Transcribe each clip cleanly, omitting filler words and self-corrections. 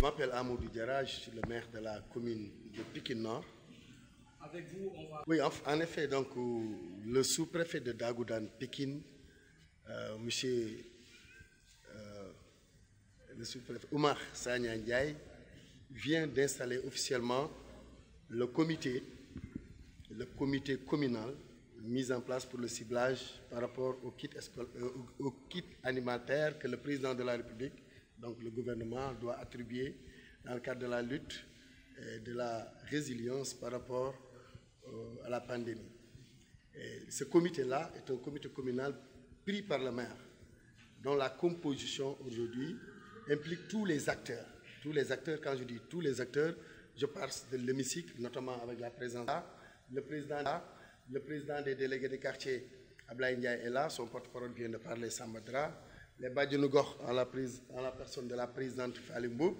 m'appelle Amadou Diarra, je suis le maire de la commune de Pikine Nord. Avec vous, on va... Oui, en effet, donc, le sous-préfet de Dagoudane, Pikine, monsieur le sous-préfet Oumar Sagna Ndiaye, vient d'installer officiellement le comité communal mis en place pour le ciblage par rapport au kit alimentaire que le président de la République, donc le gouvernement, doit attribuer dans le cadre de la lutte et de la résilience par rapport à la pandémie. Et ce comité-là est un comité communal pris par le maire, dont la composition aujourd'hui implique tous les acteurs. Tous les acteurs, quand je dis tous les acteurs, je parle de l'hémicycle, notamment avec la présence le président des délégués des quartiers, Ablaye Ndiaye, est là, son porte-parole vient de parler, Sambadra, les Badjanougor en la personne de la présidente Falimboub,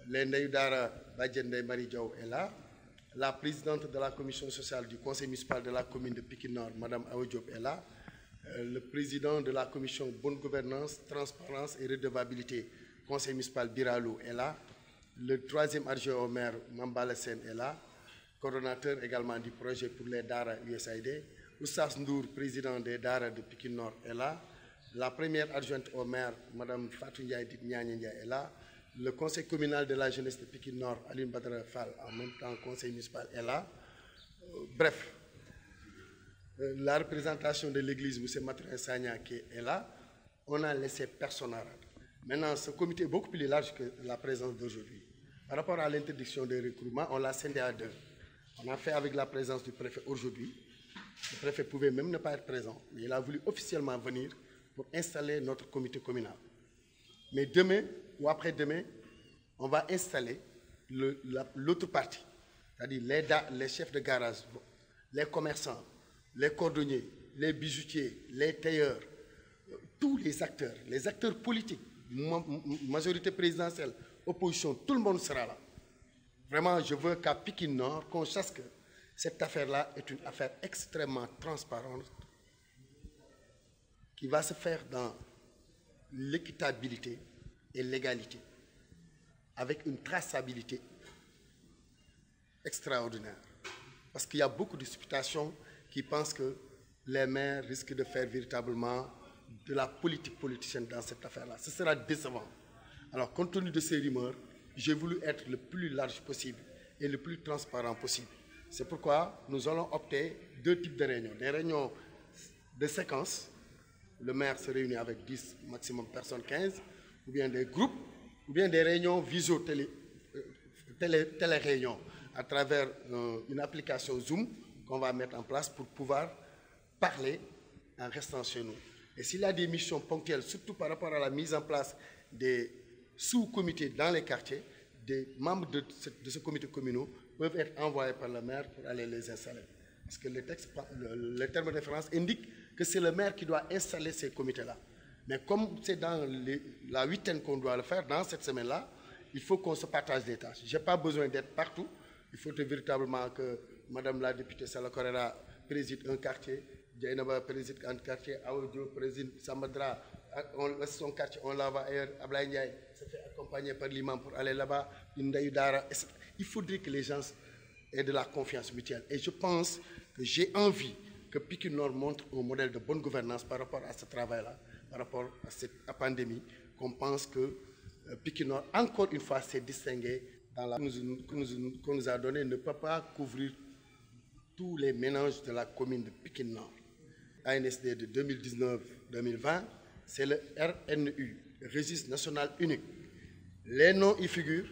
les Ndeyudara Badjende Marie Diaw est là, la présidente de la commission sociale du conseil municipal de la commune de Pikine Nord, Mme Awa Diop, est là, le président de la commission bonne gouvernance, transparence et redevabilité, conseil municipal Biralou est là, le troisième adjoint au maire, Mambala Sen, est là, coordonnateur également du projet pour les Dara USAID, Oussas Ndour, président des Dara de Pikine Nord, est là, la première adjointe au maire, Mme Fatou Ndiaye est là, le conseil communal de la jeunesse de Pikine Nord, Aline Badra Fall, en même temps conseil municipal, est là. Bref, la représentation de l'église, M. Matrin Sagna, qui est là, on a laissé personne à rate. Maintenant, ce comité est beaucoup plus large que la présence d'aujourd'hui. Par rapport à l'interdiction des recrutements, on l'a scindé à deux. On a fait avec la présence du préfet aujourd'hui. Le préfet pouvait même ne pas être présent, mais il a voulu officiellement venir pour installer notre comité communal. Mais demain ou après-demain, on va installer l'autre partie, c'est-à-dire les chefs de garage, les commerçants, les cordonniers, les bijoutiers, les tailleurs, tous les acteurs politiques, majorité présidentielle, opposition, tout le monde sera là. Vraiment, je veux qu'à Pikine Nord, qu'on sache que cette affaire-là est une affaire extrêmement transparente qui va se faire dans l'équitabilité et l'égalité, avec une traçabilité extraordinaire. Parce qu'il y a beaucoup de supputations qui pensent que les maires risquent de faire véritablement de la politique politicienne dans cette affaire-là. Ce sera décevant. Alors, compte tenu de ces rumeurs, j'ai voulu être le plus large possible et le plus transparent possible. C'est pourquoi nous allons opter deux types de réunions. Des réunions de séquence, le maire se réunit avec 10, maximum personnes, 15, ou bien des groupes, ou bien des réunions télé-réunions à travers une application Zoom qu'on va mettre en place pour pouvoir parler en restant chez nous. Et s'il y a des missions ponctuelles, surtout par rapport à la mise en place des sous-comités dans les quartiers, des membres de ce comité communal peuvent être envoyés par le maire pour aller les installer. Parce que le terme de référence indique que c'est le maire qui doit installer ces comités-là. Mais comme c'est dans la huitaine qu'on doit le faire, dans cette semaine-là, il faut qu'on se partage des tâches. Je n'ai pas besoin d'être partout. Il faut véritablement que Mme la députée Sala Correa préside un quartier, Djainaba préside un quartier, Aoudio préside Samadra, on laisse son quartier, on l'envoie ailleurs, Ablaye Ndiaye se fait accompagner par l'imam pour aller là-bas, Ndayudara, etc. Il faudrait que les gens aient de la confiance mutuelle. Et je pense que j'ai envie que Pikine Nord montre un modèle de bonne gouvernance par rapport à ce travail-là, par rapport à cette pandémie, qu'on pense que Pikine Nord, encore une fois, s'est distingué dans la qu'on nous a donné, ne peut pas couvrir tous les ménages de la commune de Pikine Nord. ANSD de 2019-2020, c'est le RNU, le Registre National Unique. Les noms y figurent,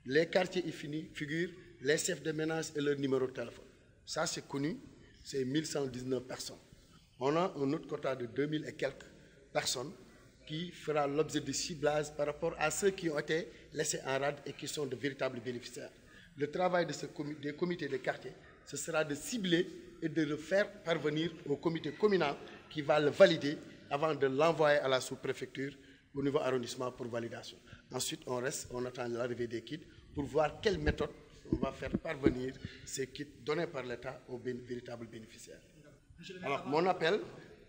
les quartiers y figurent, les chefs de ménage et leur numéro de téléphone. Ça, c'est connu, c'est 1119 personnes. On a un autre quota de 2000 et quelques personnes qui fera l'objet de ciblage par rapport à ceux qui ont été laissés en rade et qui sont de véritables bénéficiaires. Le travail des comités de quartier, ce sera de cibler et de le faire parvenir au comité communal qui va le valider avant de l'envoyer à la sous-préfecture au niveau arrondissement pour validation. Ensuite, on attend l'arrivée des kits pour voir quelle méthode on va faire parvenir ces kits donnés par l'État aux véritables bénéficiaires. Alors, mon appel,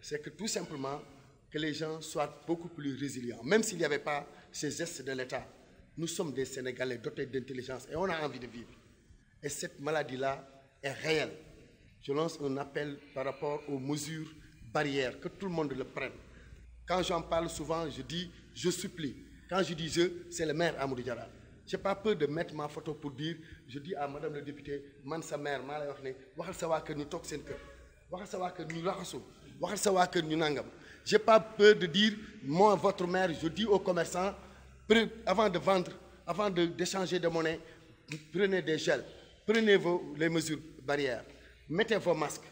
c'est que tout simplement, que les gens soient beaucoup plus résilients. Même s'il n'y avait pas ces gestes de l'État, Nous sommes des Sénégalais dotés d'intelligence et on a envie de vivre. Et cette maladie-là est réelle. Je lance un appel par rapport aux mesures barrières, que tout le monde le prenne. Quand j'en parle souvent, je dis « je supplie ». Quand je dis « je », c'est le maire Amadou Diarra. Je n'ai pas peur de mettre ma photo pour dire, je dis à madame le député, man sa mère, maa lay wax ne waxal sa waa kër ñu toog seen kër, waxal sa waa kër ñu raxasu, waxal sa waa kër ñu nangam. Je n'ai pas peur de dire, moi, votre maire, je dis aux commerçants, avant de vendre, avant d'échanger de monnaie, prenez des gels, prenez les mesures barrières, mettez vos masques,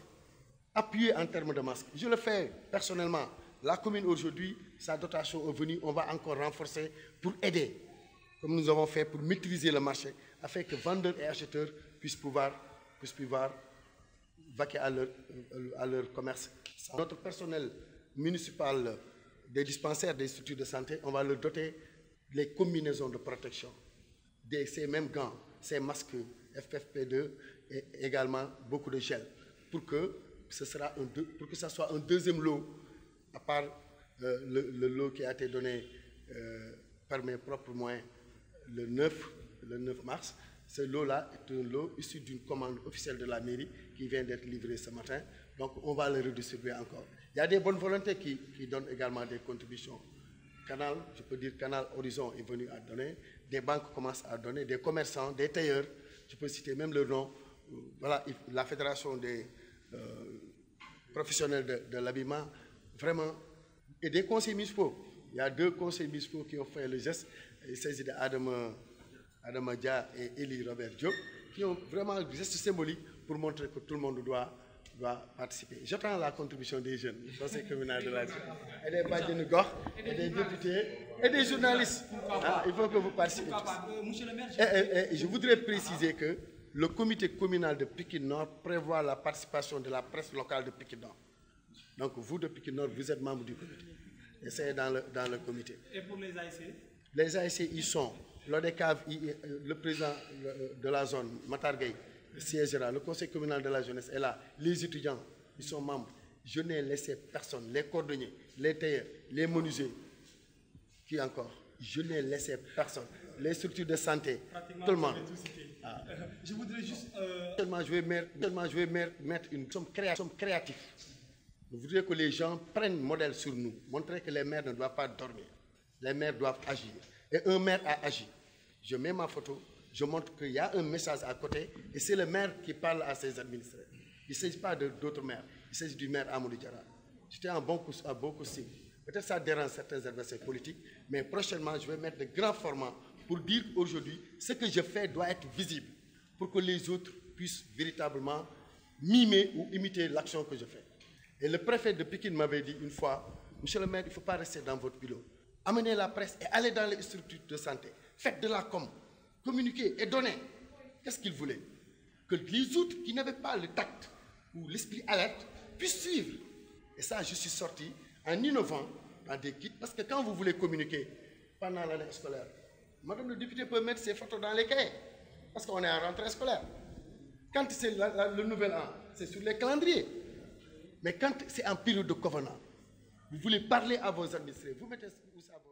appuyez en termes de masques. Je le fais personnellement. La commune aujourd'hui, sa dotation est venue, on va encore renforcer pour aider, comme nous avons fait pour maîtriser le marché, afin que vendeurs et acheteurs puissent pouvoir vaquer à leur commerce. Notre personnel municipal des dispensaires, des structures de santé, on va leur doter les combinaisons de protection, ces mêmes gants, ces masques FFP2 et également beaucoup de gel, pour que ça soit un deuxième lot, à part le lot qui a été donné par mes propres moyens le 9 mars. Ce lot-là est un lot issu d'une commande officielle de la mairie qui vient d'être livrée ce matin. Donc on va le redistribuer encore. Il y a des bonnes volontés qui donnent également des contributions. Canal, je peux dire Canal Horizon est venu à donner, des banques commencent à donner, des commerçants, des tailleurs, je peux citer même leur nom. Voilà, la fédération des professionnels de l'habillement, vraiment, et des conseils municipaux. Il y a 2 conseils municipaux qui ont fait le geste. Il s'agit d'Adama Dia et Eli Robert Diop, qui ont vraiment un geste symbolique pour montrer que tout le monde doit participer. J'attends la contribution des jeunes, du conseil communal de la ville, et des bajenu gox, et des députés, et des journalistes. Ah, il faut que vous participez tous. Et je voudrais préciser que le comité communal de Pikine Nord prévoit la participation de la presse locale de Pikine Nord. Donc vous de Pikine Nord, vous êtes membre du comité. Essayez dans le comité. Et pour les ASC? Les ASC, ils sont. L'ODECAV, le président de la zone, Matar Gueye, siégera. Le conseil communal de la jeunesse est là. Les étudiants, ils sont membres. Je n'ai laissé personne. Les cordonniers, les tailleurs, les menuisiers. Qui encore? Je n'ai laissé personne. Les structures de santé, tout le monde. Ah. Je voudrais juste... je vais mettre une somme créative. Je voudrais que les gens prennent modèle sur nous, montrer que les maires ne doivent pas dormir. Les maires doivent agir. Et un maire a agi. Je mets ma photo, je montre qu'il y a un message à côté, et c'est le maire qui parle à ses administrés. Il ne s'agit pas d'autres maires, il s'agit du maire Amadou Diarra. J'étais en bon costume. Peut-être ça dérange certains adversaires politiques, mais prochainement, je vais mettre de grands formats pour dire qu'aujourd'hui, ce que je fais doit être visible, pour que les autres puissent véritablement mimer ou imiter l'action que je fais. Et le préfet de Pikine m'avait dit une fois, monsieur le maire, il ne faut pas rester dans votre bureau. Amenez la presse et allez dans les structures de santé. Faites de la com, communiquez et donnez. Qu'est-ce qu'il voulait? Que les autres qui n'avaient pas le tact ou l'esprit alerte puissent suivre. Et ça, je suis sorti en innovant dans des kits, parce que quand vous voulez communiquer pendant l'année scolaire, madame le député peut mettre ses photos dans les cahiers, parce qu'on est en rentrée scolaire. Quand c'est le nouvel an, c'est sur les calendriers. Mais quand c'est en période de covenant, vous voulez parler à vos administrés, vous mettez où ça va?